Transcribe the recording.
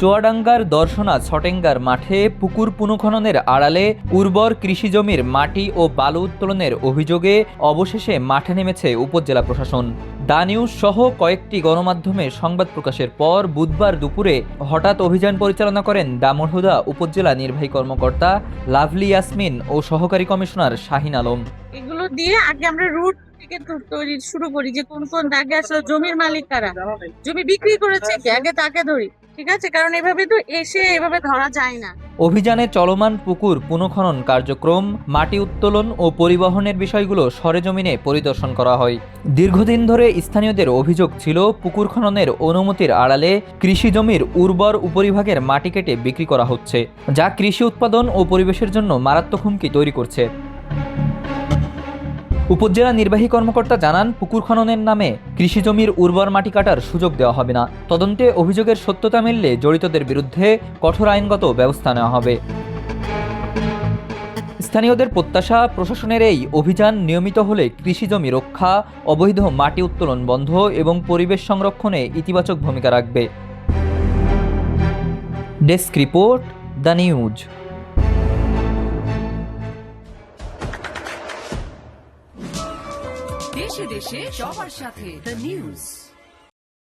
চুয়াডাঙ্গার দর্শনা ছটেঙ্গার মাঠে পুকুর পুনঃখননের আড়ালে উর্বর কৃষিজমির মাটি ও বালু উত্তোলনের অভিযোগে অবশেষে মাঠে নেমেছে উপজেলা প্রশাসন। দ্য নিউজ সহ কয়েকটি গণমাধ্যমে সংবাদ প্রকাশের পর বুধবার দুপুরে হঠাৎ অভিযান পরিচালনা করেন দামোহদা উপজেলা নির্বাহী কর্মকর্তা লাভলি ইয়াসমিন ও সহকারী কমিশনার শাহিন আলম। এগুলো দিয়ে আগে আমরা রুট থেকে তৈরি শুরু করি, যে কোন কোন দাগে আসলে জমির মালিক কারা, জমি বিক্রি করেছে কি, আগে তাকে ধরি। ঠিক আছে, কারণ এভাবে তো এভাবে ধরা যায় না। অভিযানে চলমান পুকুর পুনঃখনন কার্যক্রম, মাটি উত্তোলন ও পরিবহনের বিষয়গুলো সরেজমিনে পরিদর্শন করা হয়। দীর্ঘদিন ধরে স্থানীয়দের অভিযোগ ছিল পুকুর খননের অনুমতির আড়ালে কৃষিজমির উর্বর উপরিভাগের মাটি কেটে বিক্রি করা হচ্ছে, যা কৃষি উৎপাদন ও পরিবেশের জন্য মারাত্মক হুমকি তৈরি করছে। উপজেলা নির্বাহী কর্মকর্তা জানান, পুকুর খননের নামে কৃষিজমির উর্বর মাটি কাটার সুযোগ দেওয়া হবে না। তদন্তে অভিযোগের সত্যতা মিললে জড়িতদের বিরুদ্ধে কঠোর আইনগত ব্যবস্থা নেওয়া হবে। স্থানীয়দের প্রত্যাশা, প্রশাসনের এই অভিযান নিয়মিত হলে কৃষিজমি রক্ষা, অবৈধ মাটি উত্তোলন বন্ধ এবং পরিবেশ সংরক্ষণে ইতিবাচক ভূমিকা রাখবে। Desk report, the news. দেশে দেশে সবার সাথে দ্য নিউজ।